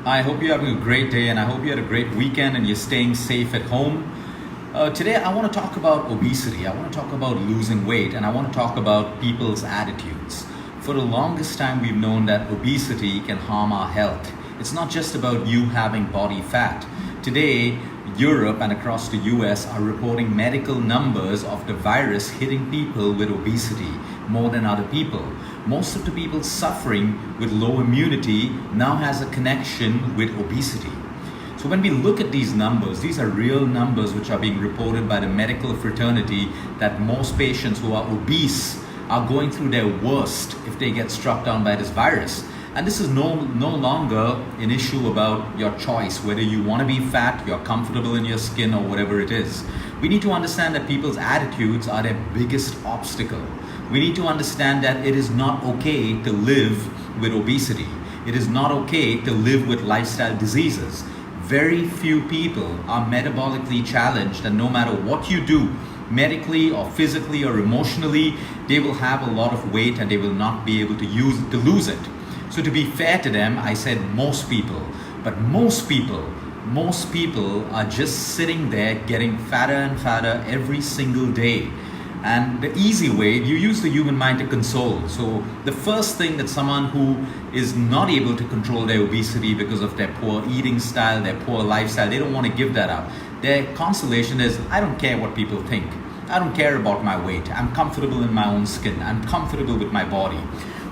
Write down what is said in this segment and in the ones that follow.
I hope you're having a great day and I hope you had a great weekend and you're staying safe at home. Today I want to talk about obesity. I want to talk about losing weight and I want to talk about people's attitudes. For the longest time we've known that obesity can harm our health. It's not just about you having body fat. Today, Europe and across the US are reporting medical numbers of the virus hitting people with obesity more than other people. Most of the people suffering with low immunity now has a connection with obesity. So when we look at these numbers, these are real numbers which are being reported by the medical fraternity that most patients who are obese are going through their worst if they get struck down by this virus. And this is no longer an issue about your choice, whether you want to be fat, you're comfortable in your skin or whatever it is. We need to understand that people's attitudes are their biggest obstacle. We need to understand that it is not okay to live with obesity. It is not okay to live with lifestyle diseases. Very few people are metabolically challenged, and no matter what you do, medically or physically or emotionally, they will have a lot of weight and they will not be able to lose it. So to be fair to them, I said most people, but most people are just sitting there getting fatter and fatter every single day. And the easy way, you use the human mind to console. So the first thing that someone who is not able to control their obesity because of their poor eating style, their poor lifestyle, they don't want to give that up. Their consolation is, I don't care what people think. I don't care about my weight. I'm comfortable in my own skin. I'm comfortable with my body.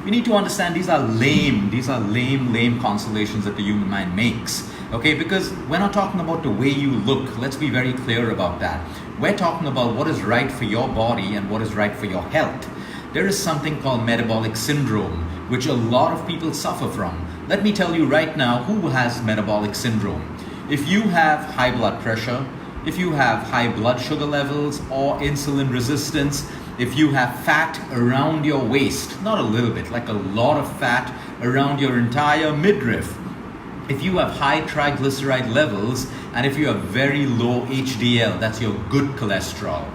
We need to understand these are lame consolations that the human mind makes. Okay, because we're not talking about the way you look. Let's be very clear about that. We're talking about what is right for your body and what is right for your health. There is something called metabolic syndrome, which a lot of people suffer from. Let me tell you right now who has metabolic syndrome. If you have high blood pressure, if you have high blood sugar levels or insulin resistance, if you have fat around your waist, not a little bit, like a lot of fat around your entire midriff, if you have high triglyceride levels, and if you have very low HDL, that's your good cholesterol,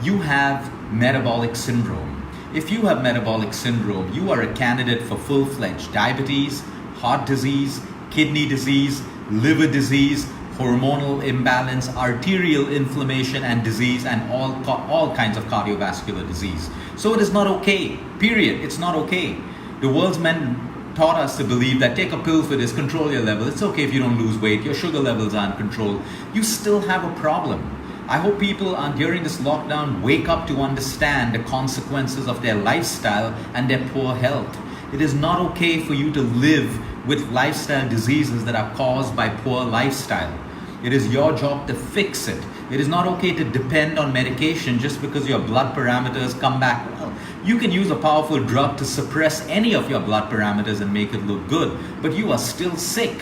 you have metabolic syndrome. If you have metabolic syndrome, you are a candidate for full-fledged diabetes, heart disease, kidney disease, liver disease, hormonal imbalance, arterial inflammation and disease, and all kinds of cardiovascular disease. So it is not okay, period. It's not okay. The world's men taught us to believe that take a pill for this, control your level. It's okay if you don't lose weight, your sugar levels are in control. You still have a problem. I hope people during this lockdown wake up to understand the consequences of their lifestyle and their poor health. It is not okay for you to live with lifestyle diseases that are caused by poor lifestyle. It is your job to fix it. It is not okay to depend on medication just because your blood parameters come back well. You can use a powerful drug to suppress any of your blood parameters and make it look good, but you are still sick.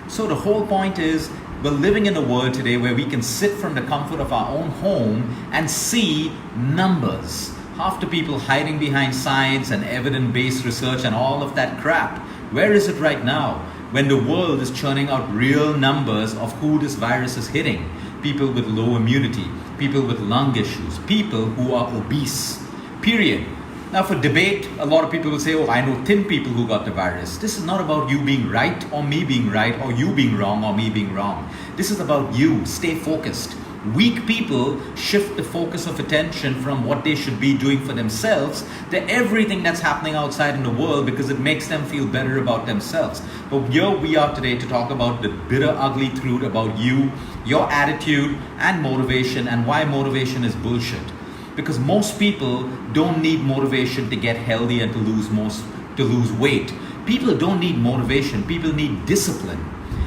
So the whole point is, we're living in a world today where we can sit from the comfort of our own home and see numbers. Half the people hiding behind science and evidence-based research and all of that crap. Where is it right now? When the world is churning out real numbers of who this virus is hitting. People with low immunity, people with lung issues, people who are obese, period. Now for debate, a lot of people will say, oh, I know thin people who got the virus. This is not about you being right or me being right or you being wrong or me being wrong. This is about you. Stay focused. Weak people shift the focus of attention from what they should be doing for themselves to everything that's happening outside in the world because it makes them feel better about themselves. But here we are today to talk about the bitter, ugly truth about you, your attitude and motivation, and why motivation is bullshit. Because most people don't need motivation to get healthy and to lose weight. People don't need motivation. People need discipline.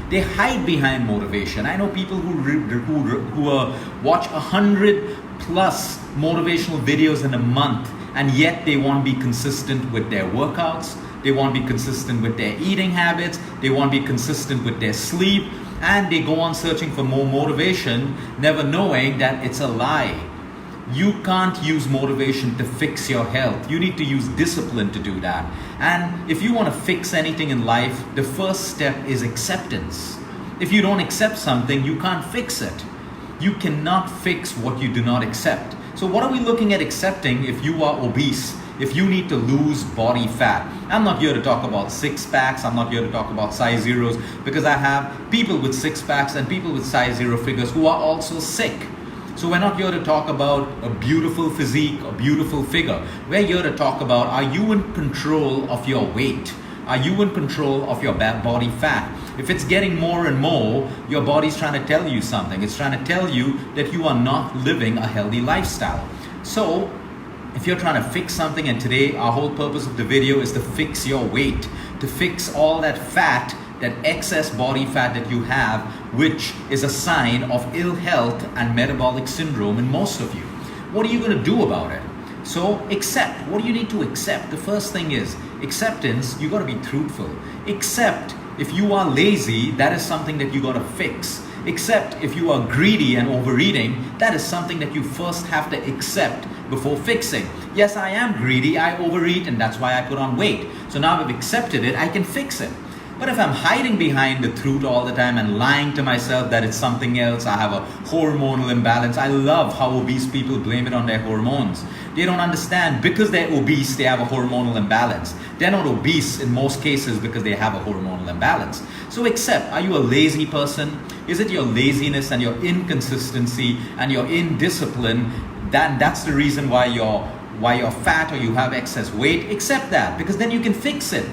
They hide behind motivation. I know people who watch 100 plus motivational videos in a month, and yet they won't be consistent with their workouts. They won't be consistent with their eating habits. They won't be consistent with their sleep. And they go on searching for more motivation, never knowing that it's a lie. You can't use motivation to fix your health. You need to use discipline to do that. And if you want to fix anything in life, the first step is acceptance. If you don't accept something, you can't fix it. You cannot fix what you do not accept. So what are we looking at accepting if you are obese? if you need to lose body fat. I'm not here to talk about six packs. I'm not here to talk about size zeros, because I have people with six packs and people with size zero figures who are also sick. So we're not here to talk about a beautiful physique, a beautiful figure. We're here to talk about, are you in control of your weight? Are you in control of your body fat? If it's getting more and more, your body's trying to tell you something. It's trying to tell you that you are not living a healthy lifestyle. So if you're trying to fix something, and today our whole purpose of the video is to fix your weight, to fix all that fat, that excess body fat that you have, which is a sign of ill health and metabolic syndrome in most of you. What are you going to do about it? So accept. What do you need to accept? The first thing is acceptance. You got to be truthful. Accept if you are lazy, that is something that you got to fix. Except if you are greedy and overeating, that is something that you first have to accept before fixing. Yes, I am greedy, I overeat, and that's why I put on weight. So now I've accepted it, I can fix it. But if I'm hiding behind the truth all the time and lying to myself that it's something else, I have a hormonal imbalance. I love how obese people blame it on their hormones. They don't understand, because they're obese, they have a hormonal imbalance. They're not obese in most cases because they have a hormonal imbalance. So accept, are you a lazy person? Is it your laziness and your inconsistency and your indiscipline? That's the reason why you're fat or you have excess weight. Accept that, because then you can fix it.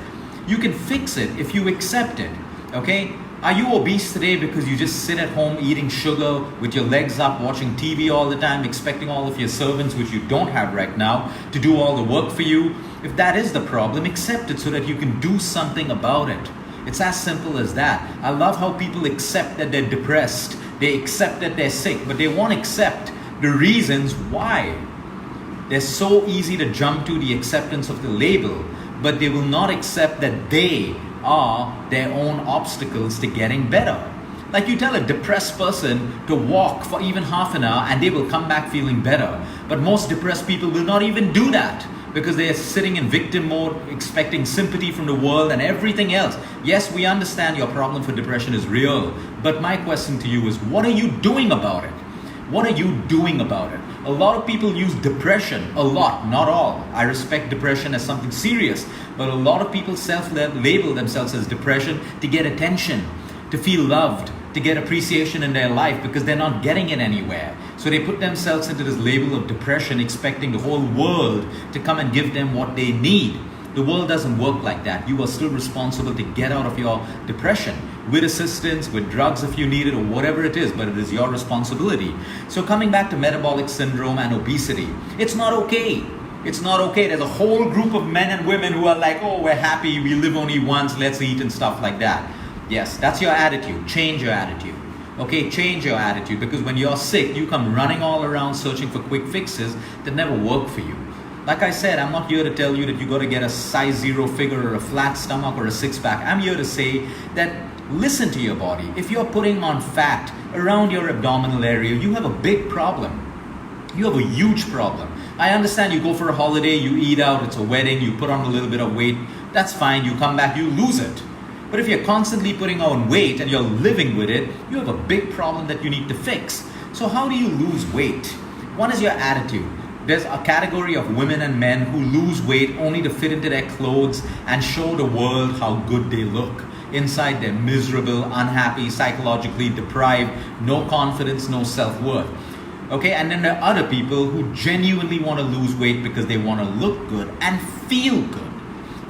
You can fix it if you accept it, okay? Are you obese today because you just sit at home eating sugar with your legs up, watching TV all the time, expecting all of your servants, which you don't have right now, to do all the work for you? If that is the problem, accept it so that you can do something about it. It's as simple as that. I love how people accept that they're depressed. They accept that they're sick, but they won't accept the reasons why. They're so easy to jump to the acceptance of the label, but they will not accept that they are their own obstacles to getting better. Like, you tell a depressed person to walk for even half an hour and they will come back feeling better. But most depressed people will not even do that, because they are sitting in victim mode, expecting sympathy from the world and everything else. Yes, we understand your problem for depression is real, but my question to you is, what are you doing about it? What are you doing about it? A lot of people use depression, a lot, not all. I respect depression as something serious, but a lot of people self-label themselves as depression to get attention, to feel loved, to get appreciation in their life, because they're not getting it anywhere. So they put themselves into this label of depression, expecting the whole world to come and give them what they need. The world doesn't work like that. You are still responsible to get out of your depression with assistance, with drugs if you need it, or whatever it is, but it is your responsibility. So coming back to metabolic syndrome and obesity, it's not okay. It's not okay. There's a whole group of men and women who are like, oh, we're happy, we live only once, let's eat and stuff like that. Yes, that's your attitude. Change your attitude. Okay, change your attitude, because when you're sick, you come running all around searching for quick fixes that never work for you. Like I said, I'm not here to tell you that you got to get a size zero figure or a flat stomach or a six pack. I'm here to say that listen to your body. If you're putting on fat around your abdominal area, you have a big problem. You have a huge problem. I understand you go for a holiday, you eat out, it's a wedding, you put on a little bit of weight. That's fine. You come back, you lose it. But if you're constantly putting on weight and you're living with it, you have a big problem that you need to fix. So how do you lose weight? One is your attitude. There's a category of women and men who lose weight only to fit into their clothes and show the world how good they look. Inside, they're miserable, unhappy, psychologically deprived, no confidence, no self-worth. Okay, and then there are other people who genuinely want to lose weight because they want to look good and feel good.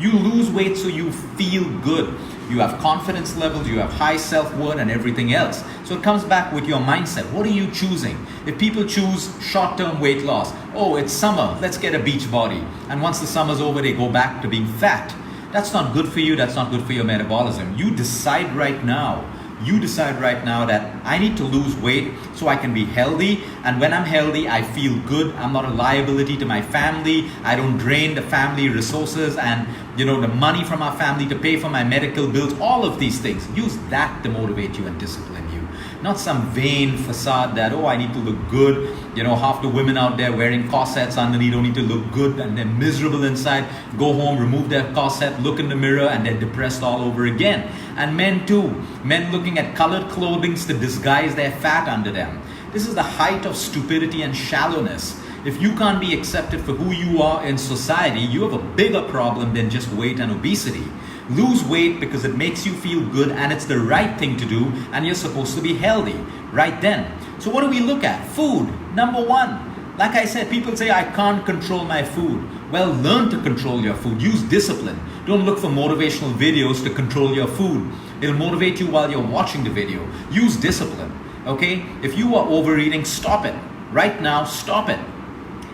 You lose weight so you feel good. You have confidence levels, you have high self-worth and everything else. So it comes back with your mindset. What are you choosing? If people choose short-term weight loss, oh, it's summer, let's get a beach body. And once the summer's over, they go back to being fat. That's not good for you, that's not good for your metabolism. You decide right now that I need to lose weight so I can be healthy, and when I'm healthy I feel good. I'm not a liability to my family. I don't drain the family resources and the money from our family to pay for my medical bills. All of these things, use that to motivate you and discipline you, not some vain facade that, oh, I need to look good. Half the women out there wearing corsets underneath don't need to look good, and they're miserable inside. Go home, remove their corset, look in the mirror, and they're depressed all over again. And men too. Men looking at colored clothing to disguise their fat under them. This is the height of stupidity and shallowness. If you can't be accepted for who you are in society, you have a bigger problem than just weight and obesity. Lose weight because it makes you feel good and it's the right thing to do, and you're supposed to be healthy right then. So what do we look at? Food, number one. Like I said, people say, I can't control my food. Well, learn to control your food. Use discipline. Don't look for motivational videos to control your food. It'll motivate you while you're watching the video. Use discipline, okay? If you are overeating, stop it. Right now, stop it.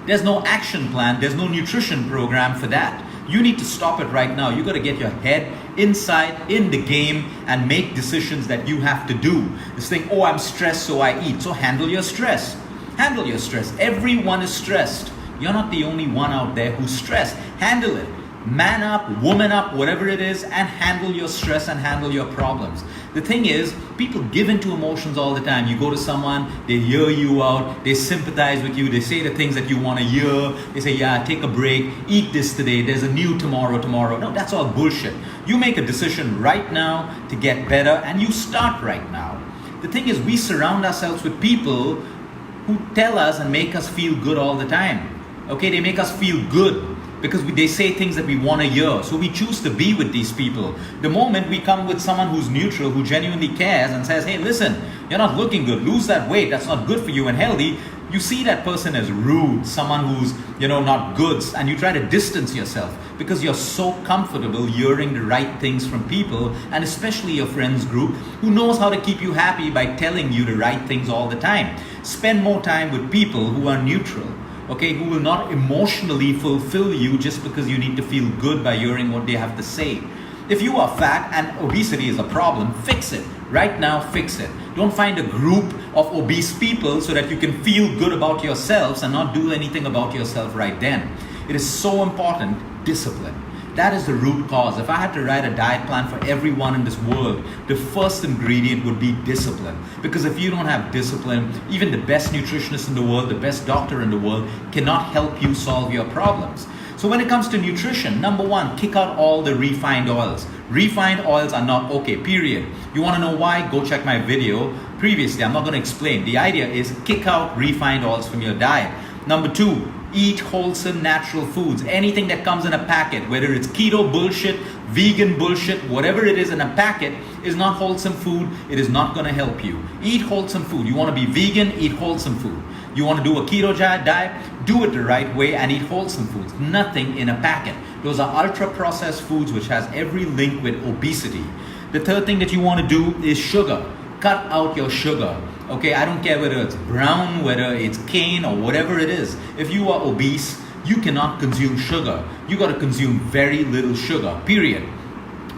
There's no action plan. There's no nutrition program for that. You need to stop it right now. You got to get your head inside in the game and make decisions that you have to do. This thing, oh, I'm stressed, so I eat. So handle your stress. Handle your stress. Everyone is stressed. You're not the only one out there who's stressed. Handle it. Man up, woman up, whatever it is, and handle your stress and handle your problems. The thing is, people give into emotions all the time. You go to someone, they hear you out, they sympathize with you, they say the things that you want to hear. They say, yeah, take a break, eat this today, there's a new tomorrow. No, that's all bullshit. You make a decision right now to get better, and you start right now. The thing is, we surround ourselves with people who tell us and make us feel good all the time. Okay, they make us feel good because they say things that we want to hear. So we choose to be with these people. The moment we come with someone who's neutral, who genuinely cares and says, hey, listen, you're not looking good, lose that weight, that's not good for you and healthy, you see that person as rude, someone who's, not good, and you try to distance yourself because you're so comfortable hearing the right things from people, and especially your friends group who knows how to keep you happy by telling you the right things all the time. Spend more time with people who are neutral. Okay, who will not emotionally fulfill you just because you need to feel good by hearing what they have to say. If you are fat and obesity is a problem, fix it. Right now, fix it. Don't find a group of obese people so that you can feel good about yourselves and not do anything about yourself right then. It is so important, discipline. That is the root cause. If I had to write a diet plan for everyone in this world, the first ingredient would be discipline. Because if you don't have discipline, even the best nutritionist in the world, the best doctor in the world cannot help you solve your problems. So when it comes to nutrition, number one, kick out all the refined oils. Refined oils are not okay, period. You want to know why? Go check my video previously. I'm not going to explain. The idea is kick out refined oils from your diet. Number two, eat wholesome natural foods. Anything that comes in a packet, whether it's keto bullshit, vegan bullshit, whatever it is in a packet is not wholesome food. It is not going to help you. Eat wholesome food. You want to be vegan, eat wholesome food. You want to do a keto diet, do it the right way and eat wholesome foods. Nothing in a packet. Those are ultra processed foods which has every link with obesity. The third thing that you want to do is sugar. Cut out your sugar. Okay, I don't care whether it's brown, whether it's cane or whatever it is. If you are obese, you cannot consume sugar. You got to consume very little sugar, period.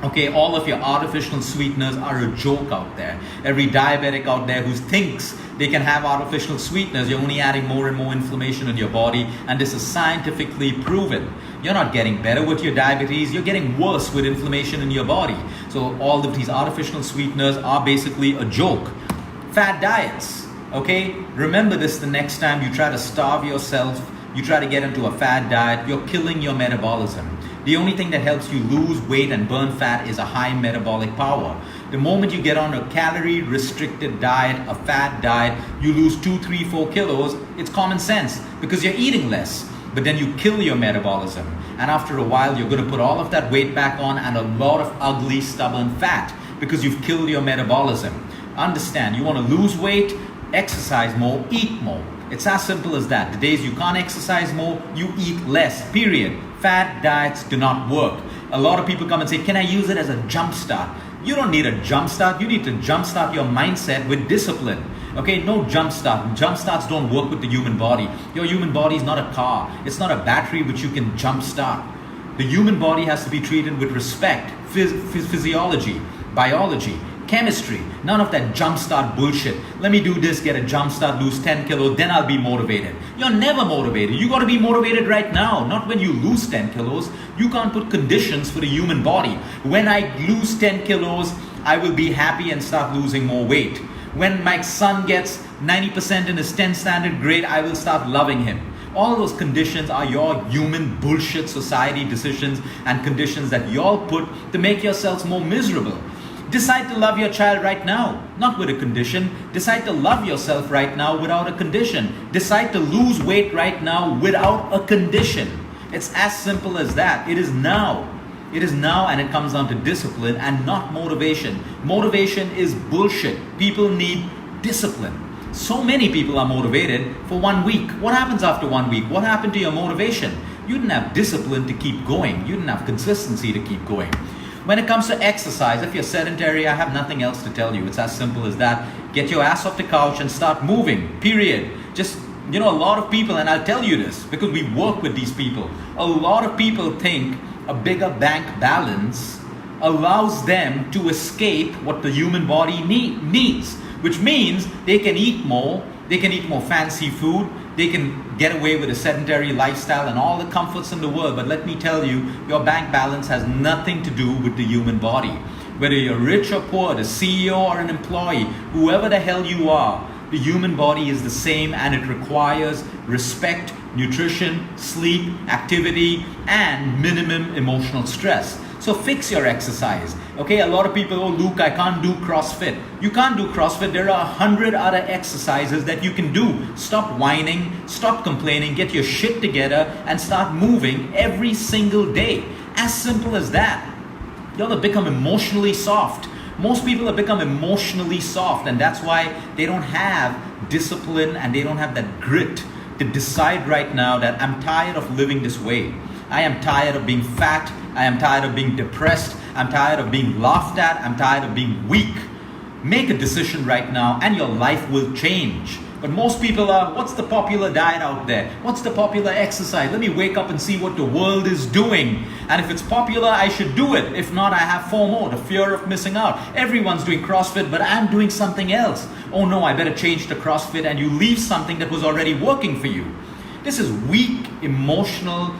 Okay, all of your artificial sweeteners are a joke out there. Every diabetic out there who thinks they can have artificial sweeteners, you're only adding more and more inflammation in your body, and this is scientifically proven. You're not getting better with your diabetes, you're getting worse with inflammation in your body. So all of these artificial sweeteners are basically a joke. Fat diets, okay? Remember this the next time you try to starve yourself, you try to get into a fat diet, you're killing your metabolism. The only thing that helps you lose weight and burn fat is a high metabolic power. The moment you get on a calorie restricted diet, a fat diet, you lose 2, 3, 4 kilos, it's common sense because you're eating less. But then you kill your metabolism. And after a while, you're going to put all of that weight back on and a lot of ugly, stubborn fat because you've killed your metabolism. Understand, you want to lose weight, exercise more, eat more. It's as simple as that. The days you can't exercise more, you eat less, period. Fat diets do not work. A lot of people come and say, can I use it as a jump start? You don't need a jump start. You need to jump start your mindset with discipline. Okay, no jump start. Jump starts don't work with the human body. Your human body is not a car. It's not a battery which you can jump start. The human body has to be treated with respect, physiology, biology, chemistry, none of that jump start bullshit. Let me do this, get a jump start, lose 10 kilos, then I'll be motivated. You're never motivated. You got to be motivated right now, not when you lose 10 kilos. You can't put conditions for the human body. When I lose 10 kilos, I will be happy and start losing more weight. When my son gets 90% in his 10 standard grade, I will start loving him. All those conditions are your human bullshit society decisions and conditions that y'all put to make yourselves more miserable. Decide to love your child right now, not with a condition. Decide to love yourself right now without a condition. Decide to lose weight right now without a condition. It's as simple as that. It is now. It is now, and it comes down to discipline and not motivation. Motivation is bullshit. People need discipline. So many people are motivated for 1 week. What happens after 1 week? What happened to your motivation? You didn't have discipline to keep going. You didn't have consistency to keep going. When it comes to exercise, if you're sedentary, I have nothing else to tell you. It's as simple as that. Get your ass off the couch and start moving, period. Just, a lot of people, and I'll tell you this because we work with these people, a lot of people think a bigger bank balance allows them to escape what the human body needs, which means they can eat more fancy food, they can get away with a sedentary lifestyle and all the comforts in the world. But let me tell you, your bank balance has nothing to do with the human body. Whether you're rich or poor, the CEO or an employee, whoever the hell you are, the human body is the same, and it requires respect, nutrition, sleep, activity, and minimum emotional stress. So fix your exercise. Okay, a lot of people, oh Luke, I can't do CrossFit. You can't do CrossFit. There are 100 other exercises that you can do. Stop whining, stop complaining, get your shit together and start moving every single day. As simple as that. Y'all have become emotionally soft. Most people have become emotionally soft, and that's why they don't have discipline and they don't have that grit to decide right now that I'm tired of living this way. I am tired of being fat. I am tired of being depressed. I'm tired of being laughed at. I'm tired of being weak. Make a decision right now and your life will change. But most people are, what's the popular diet out there? What's the popular exercise? Let me wake up and see what the world is doing. And if it's popular, I should do it. If not, I have FOMO, the fear of missing out. Everyone's doing CrossFit, but I'm doing something else. Oh no, I better change to CrossFit, and you leave something that was already working for you. This is weak, emotional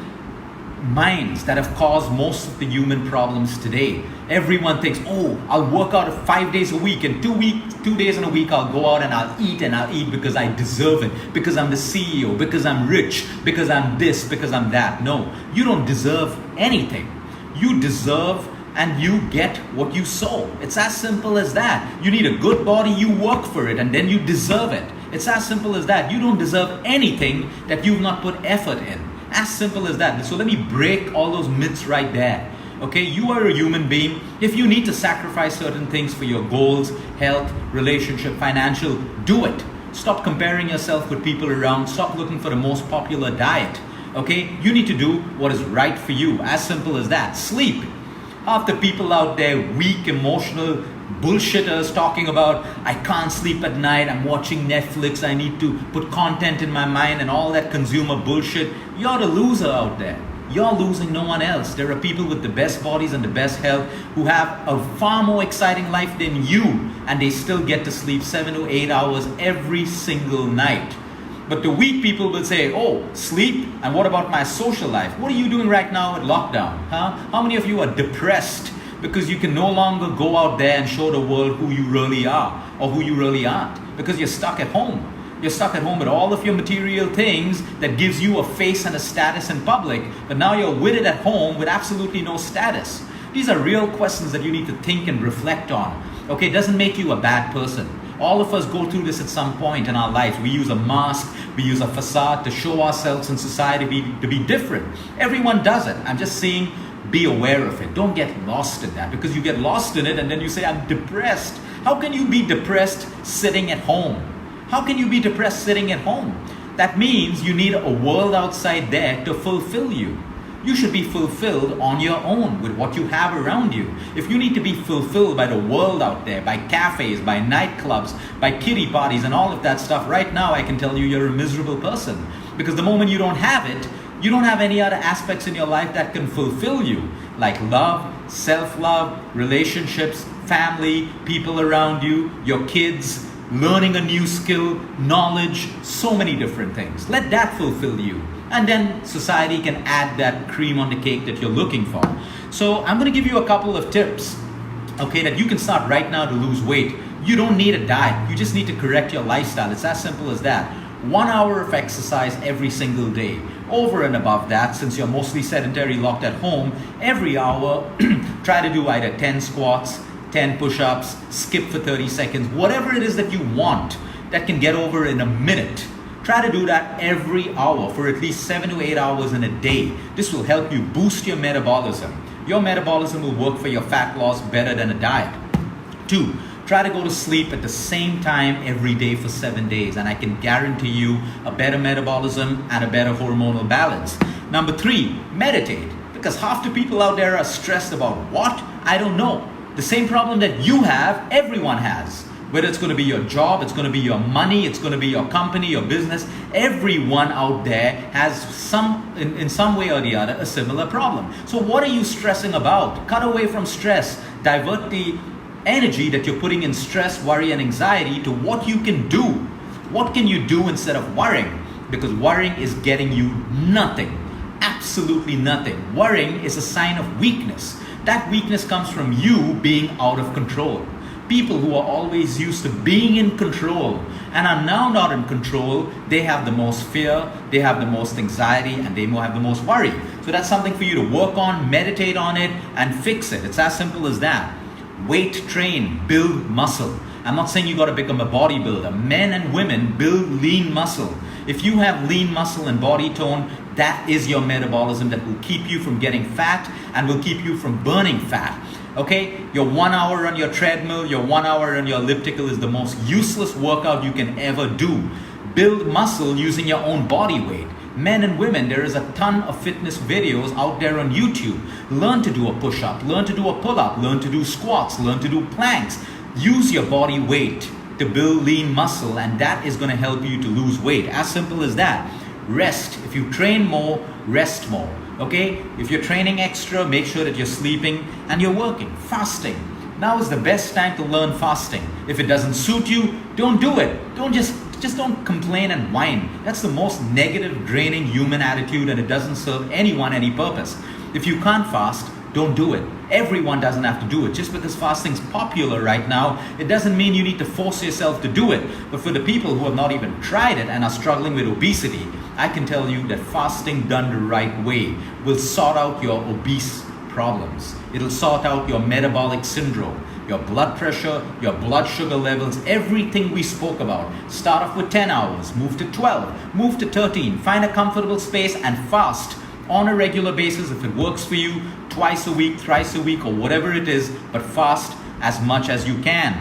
minds that have caused most of the human problems today. Everyone thinks, oh, I'll work out 5 days a week, and 2 days in a week I'll go out and I'll eat because I deserve it, because I'm the CEO, because I'm rich, because I'm this, because I'm that. No, you don't deserve anything. You deserve and you get what you sow. It's as simple as that. You need a good body, you work for it, and then you deserve it. It's as simple as that. You don't deserve anything that you've not put effort in. As simple as that. So let me break all those myths right there. Okay, you are a human being. If you need to sacrifice certain things for your goals, health, relationship, financial, do it. Stop comparing yourself with people around. Stop looking for the most popular diet. Okay, you need to do what is right for you. As simple as that. Sleep. Half the people out there, weak, emotional bullshitters talking about, I can't sleep at night, I'm watching Netflix, I need to put content in my mind and all that consumer bullshit. You're the loser out there. You're losing, no one else. There are people with the best bodies and the best health who have a far more exciting life than you, and they still get to sleep 7 to 8 hours every single night. But the weak people will say, oh, sleep, and what about my social life? What are you doing right now with lockdown? How many of you are depressed because you can no longer go out there and show the world who you really are or who you really aren't? Because you're stuck at home. You're stuck at home with all of your material things that gives you a face and a status in public, but now you're with it at home with absolutely no status. These are real questions that you need to think and reflect on. Okay, it doesn't make you a bad person. All of us go through this at some point in our lives. We use a mask, we use a facade to show ourselves in society to be different. Everyone does it. I'm just saying, be aware of it. Don't get lost in that, because you get lost in it and then you say, I'm depressed. How can you be depressed sitting at home? How can you be depressed sitting at home? That means you need a world outside there to fulfill you. You should be fulfilled on your own with what you have around you. If you need to be fulfilled by the world out there, by cafes, by nightclubs, by kiddie parties and all of that stuff, right now I can tell you you're a miserable person. Because the moment you don't have it, you don't have any other aspects in your life that can fulfill you. Like love, self-love, relationships, family, people around you, your kids, learning a new skill, knowledge, so many different things. Let that fulfill you. And then society can add that cream on the cake that you're looking for. So I'm going to give you a couple of tips, okay, that you can start right now to lose weight. You don't need a diet. You just need to correct your lifestyle. It's as simple as that. 1 hour of exercise every single day. Over and above that, since you're mostly sedentary, locked at home, every hour, try to do either 10 squats, 10 push-ups, skip for 30 seconds, whatever it is that you want that can get over in a minute. Try to do that every hour for at least 7 to 8 hours in a day. This will help you boost your metabolism. Your metabolism will work for your fat loss better than a diet. 2, try to go to sleep at the same time every day for 7 days, and I can guarantee you a better metabolism and a better hormonal balance. Number 3, meditate. Because half the people out there are stressed about what? I don't know. The same problem that you have, everyone has. Whether it's going to be your job, it's going to be your money, it's going to be your company, your business. Everyone out there has in some way or the other, a similar problem. So what are you stressing about? Cut away from stress. Divert the energy that you're putting in stress, worry, and anxiety to what you can do. What can you do instead of worrying? Because worrying is getting you nothing. Absolutely nothing. Worrying is a sign of weakness. That weakness comes from you being out of control. People who are always used to being in control and are now not in control, they have the most fear, they have the most anxiety, and they have the most worry. So that's something for you to work on, meditate on it, and fix it. It's as simple as that. Weight train, build muscle. I'm not saying you got to become a bodybuilder. Men and women build lean muscle. If you have lean muscle and body tone, that is your metabolism that will keep you from getting fat and will keep you from burning fat. Okay, your 1 hour on your treadmill, your 1 hour on your elliptical is the most useless workout you can ever do. Build muscle using your own body weight. Men and women, there is a ton of fitness videos out there on YouTube. Learn to do a push-up, learn to do a pull-up, learn to do squats, learn to do planks. Use your body weight to build lean muscle, and that is going to help you to lose weight. As simple as that. Rest. If you train more, rest more. Okay? If you're training extra, make sure that you're sleeping and you're working. Fasting. Now is the best time to learn fasting. If it doesn't suit you, don't do it. Just don't complain and whine. That's the most negative, draining human attitude, and it doesn't serve anyone any purpose. If you can't fast, don't do it. Everyone doesn't have to do it. Just because fasting's popular right now, it doesn't mean you need to force yourself to do it. But for the people who have not even tried it and are struggling with obesity, I can tell you that fasting done the right way will sort out your obese problems. It'll sort out your metabolic syndrome, your blood pressure, your blood sugar levels, everything we spoke about. Start off with 10 hours, move to 12, move to 13, find a comfortable space and fast on a regular basis if it works for you, twice a week, thrice a week, or whatever it is, but fast as much as you can.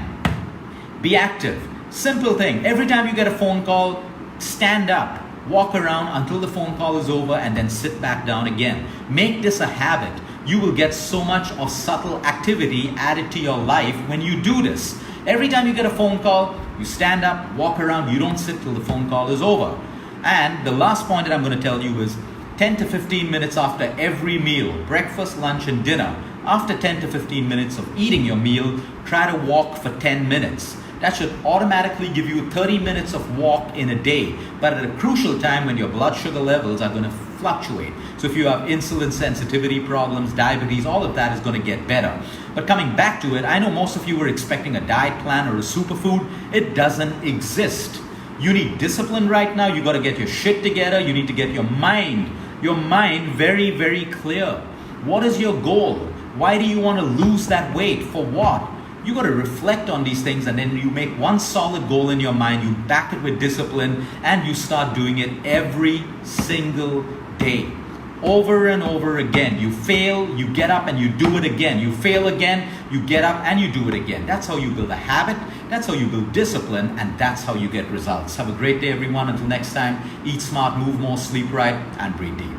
Be active. Simple thing. Every time you get a phone call, stand up, walk around until the phone call is over, and then sit back down again. Make this a habit. You will get so much of subtle activity added to your life when you do this. Every time you get a phone call, you stand up, walk around, you don't sit till the phone call is over. And the last point that I'm going to tell you is 10 to 15 minutes after every meal, breakfast, lunch, and dinner, after 10 to 15 minutes of eating your meal, try to walk for 10 minutes. That should automatically give you 30 minutes of walk in a day, but at a crucial time when your blood sugar levels are going to fluctuate. So if you have insulin sensitivity problems, diabetes, all of that is going to get better. But coming back to it, I know most of you were expecting a diet plan or a superfood. It doesn't exist. You need discipline right now. You got to get your shit together. You need to get your mind very, very clear. What is your goal? Why do you want to lose that weight? For what? You got to reflect on these things, and then you make one solid goal in your mind, you back it with discipline, and you start doing it every single day. Over and over again. You fail, you get up and you do it again. You fail again, you get up and you do it again. That's how you build a habit, that's how you build discipline, and that's how you get results. Have a great day, everyone. Until next time, eat smart, move more, sleep right, and breathe deep.